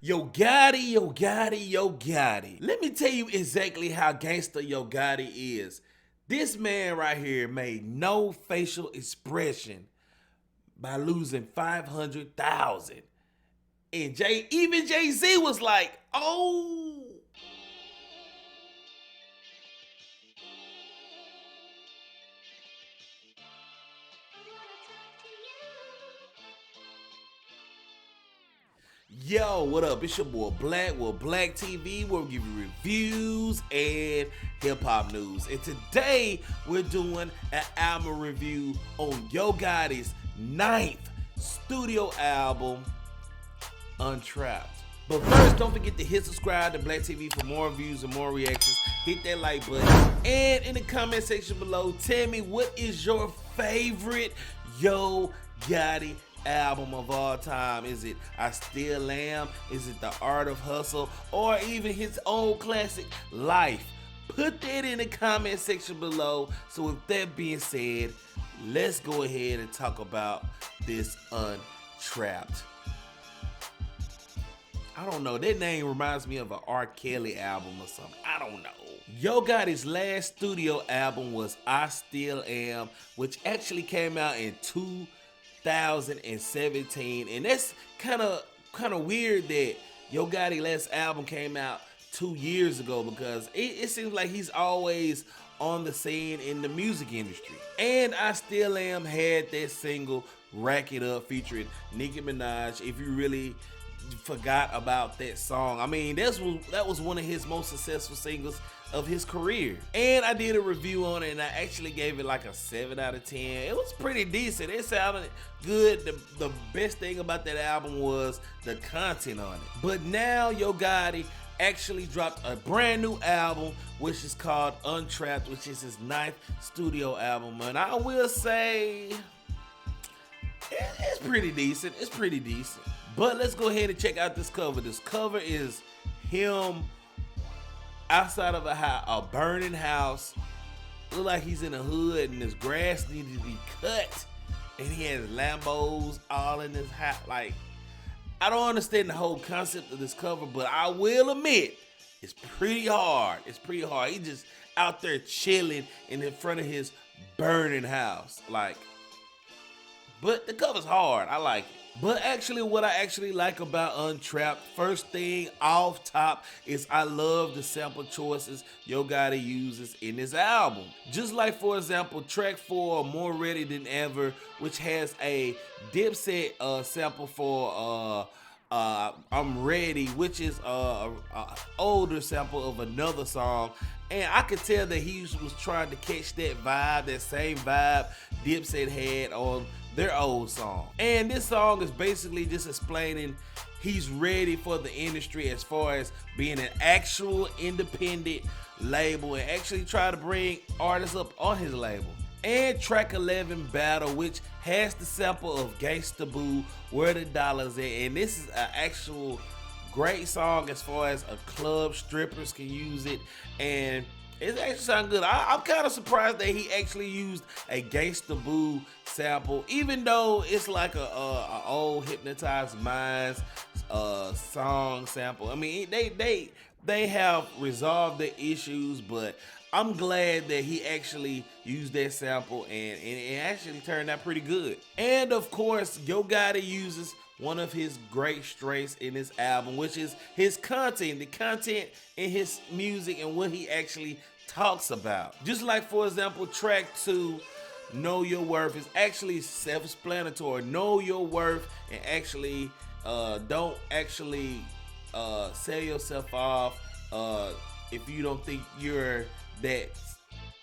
Yo Gotti, yo Gotti, yo Gotti. Let me tell you exactly how gangster Yo Gotti is. This man right here made no facial expression by losing 500,000. And even Jay-Z was like, oh. Yo, what up? It's your boy Black with Black TV. We'll give you reviews and hip-hop news. And today, we're doing an album review on Yo Gotti's 9th studio album, Untrapped. But first, don't forget to hit subscribe to Black TV for more reviews and more reactions. Hit that like button. And in the comment section below, tell me what is your favorite Yo Gotti album of all time. Is it I Still Am? Is it The Art of Hustle? Or even his old classic, Life? Put that in the comment section below. So with that being said, let's go ahead and talk about this Untrapped. I don't know, that name reminds me of an R. Kelly album or something. I don't know. Yo Gotti's last studio album was I Still Am, which actually came out in 2017, and that's kind of weird that Yo Gotti last album came out 2 years ago, because it seems like he's always on the scene in the music industry. And I Still Am had that single Rack It Up featuring Nicki Minaj. If you really forgot about that song, I mean, that was one of his most successful singles of his career. And I did a review on it, and I actually gave it like a 7 out of 10. It was pretty decent. It sounded good. The best thing about that album was the content on it. But now Yo Gotti actually dropped a brand new album, which is called Untrapped, which is his 9th studio album. And I will say it's pretty decent. It's pretty decent. But let's go ahead and check out this cover. This cover is him outside of a burning house. Look like he's in the hood and his grass needed to be cut. And he has Lambos all in his house. Like, I don't understand the whole concept of this cover, but I will admit, it's pretty hard. It's pretty hard. He just out there chilling in front of his burning house. Like, but the cover's hard. I like it. But actually, what I actually like about Untrapped, first thing off top, is I love the sample choices Yo Gotti uses in his album. Just like, for example, track 4, More Ready Than Ever, which has a Dipset sample for I'm Ready, which is a older sample of another song. And I could tell that he was trying to catch that vibe, that same vibe Dipset had on their old song. And this song is basically just explaining he's ready for the industry as far as being an actual independent label and actually try to bring artists up on his label. And track 11, Battle, which has the sample of Gangsta Boo, Where the Dollars At. And this is an actual great song as far as a club, strippers can use it, and it actually sounds good. I'm kind of surprised that he actually used a Gangsta Boo sample, even though it's like a old Hypnotized Minds song sample. I mean, they have resolved the issues, but I'm glad that he actually used that sample, and it actually turned out pretty good. And of course, Yo Gotti uses one of his great strengths in this album, which is his content, the content in his music and what he actually talks about. Just like, for example, track 2, Know Your Worth, is actually self-explanatory. Know your worth, and actually don't actually sell yourself off if you don't think you're that.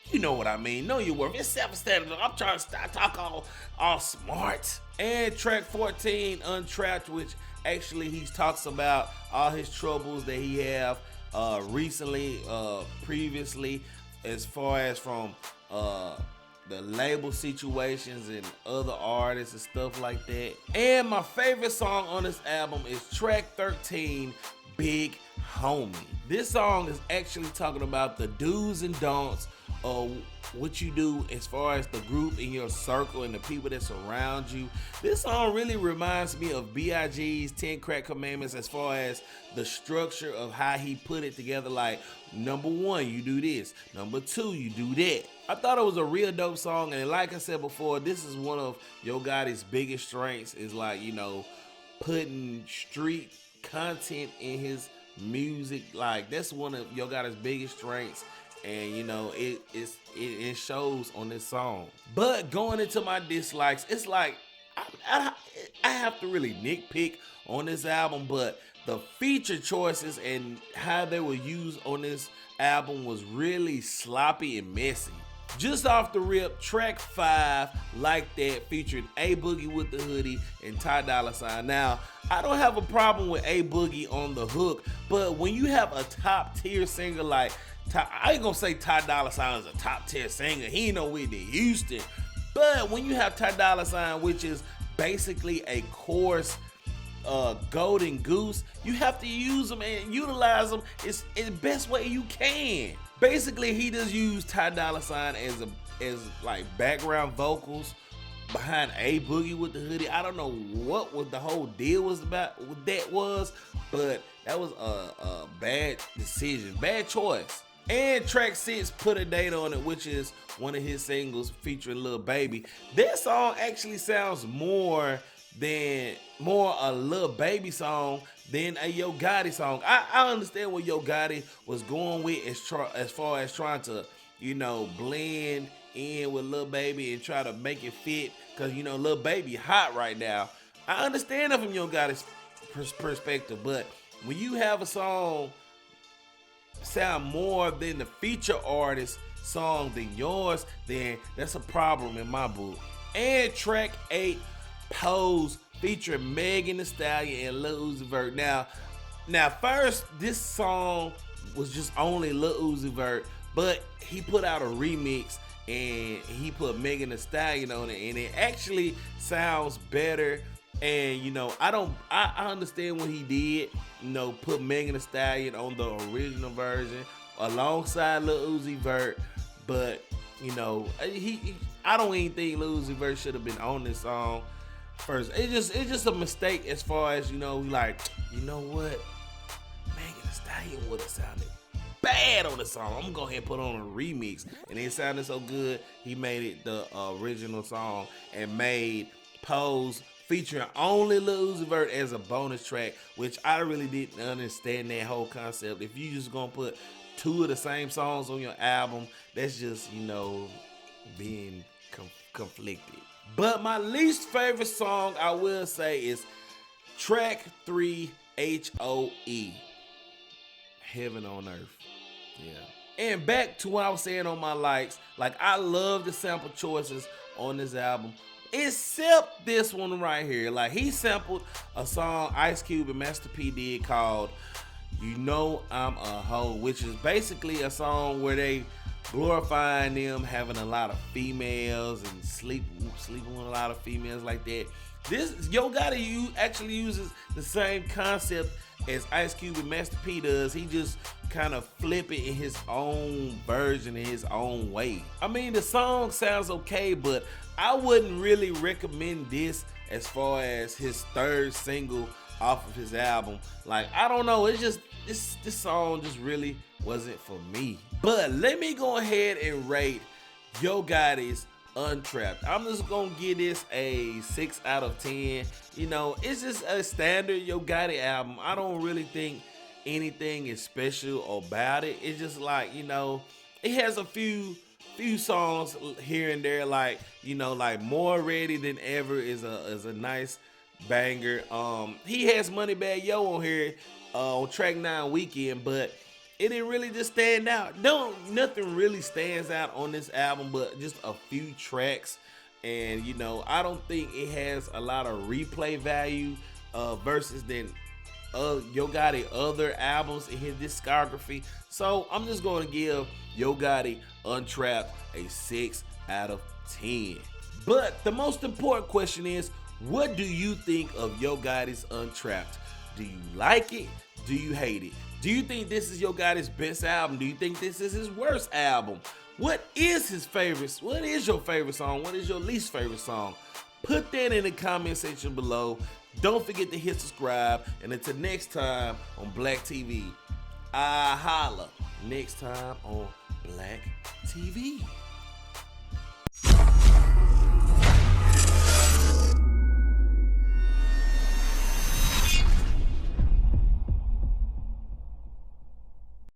You know what I mean. Know your worth. It's self-explanatory. I'm trying to talk all smart. And track 14, Untrapped, which actually he talks about all his troubles that he have previously, as far as from the label situations and other artists and stuff like that. And my favorite song on this album is track 13, Big Homie. This song is actually talking about the do's and don'ts what you do as far as the group in your circle and the people that surround you. This song really reminds me of B.I.G.'s 10 Crack Commandments as far as the structure of how he put it together. Like, number one, you do this. Number two, you do that. I thought it was a real dope song, and like I said before, this is one of Yo Gotti's biggest strengths, is like, you know, putting street content in his music. Like, that's one of Yo Gotti's biggest strengths. And you know, it shows on this song. But going into my dislikes, it's like I have to really nitpick on this album, but the feature choices and how they were used on this album was really sloppy and messy. Just off the rip, track 5, Like That, featured A Boogie with the Hoodie and Ty Dolla $ign. Now, I don't have a problem with A Boogie on the hook, but when you have a top tier singer like I ain't gonna say Ty Dolla $ign is a top tier singer. He ain't no Whitney Houston. But when you have Ty Dolla $ign, which is basically a chorus golden goose, you have to use them and utilize them is the best way you can. Basically, he just used Ty Dolla $ign as like background vocals behind A Boogie with the Hoodie. I don't know what the whole deal was about, what that was, but that was a bad decision, bad choice. And track 6, Put a Date on It, which is one of his singles featuring Lil Baby. That song actually sounds more a Lil Baby song than a Yo Gotti song. I understand what Yo Gotti was going with as far as trying to, you know, blend in with Lil Baby and try to make it fit, because, you know, Lil Baby hot right now. I understand that from Yo Gotti's perspective, but when you have a song sound more than the feature artist song than yours, then that's a problem in my book. And track 8, Pose, featuring Megan Thee Stallion and Lil Uzi Vert. Now first, this song was just only Lil Uzi Vert, but he put out a remix and he put Megan Thee Stallion on it, and it actually sounds better. And you know, I understand what he did, you know, put Megan Thee Stallion on the original version alongside Lil Uzi Vert, but you know, I don't even think Lil Uzi Vert should have been on this song first. It's just a mistake as far as, you know, like, you know what, Megan Thee Stallion would have sounded bad on the song. I'm gonna go ahead and put on a remix, and it sounded so good, he made it the original song and made Pose featuring only Lil Uzi Vert as a bonus track, which I really didn't understand that whole concept. If you just gonna put 2 of the same songs on your album, that's just, you know, being conflicted. But my least favorite song, I will say, is track 3, HOE, Heaven on Earth. Yeah. And back to what I was saying on my likes, like, I love the sample choices on this album, except this one right here. Like, he sampled a song Ice Cube and Master P did called You Know I'm a Hoe, which is basically a song where they glorifying them having a lot of females and sleeping with a lot of females like that. This Yo Gotti actually uses the same concept as Ice Cube and Master P does. He just kind of flip it in his own version, in his own way. I mean, the song sounds okay, but I wouldn't really recommend this as far as his 3rd single off of his album. Like, I don't know, it's just this song just really wasn't for me. But let me go ahead and rate Yo Gotti's Untrapped. I'm just gonna give this a 6 out of 10. You know, it's just a standard Yo Gotti album. I don't really think anything is special about it. It's just like, you know, it has a few songs here and there, like, you know, like More Ready Than Ever is a nice banger. He has Moneybagg Yo on here on track 9, Weekend, but it didn't really just stand out. Nothing really stands out on this album but just a few tracks. And you know, I don't think it has a lot of replay value versus than Yo Gotti other albums in his discography. So I'm just going to give Yo Gotti Untrapped a 6 out of 10. But the most important question is, what do you think of Yo Gotti's Untrapped? Do you like it? Do you hate it? Do you think this is Yo Gotti's best album? Do you think this is his worst album? What is his favorite? What is your favorite song? What is your least favorite song? Put that in the comment section below. Don't forget to hit subscribe. And until next time on Black TV, I holla. Next time on Black TV.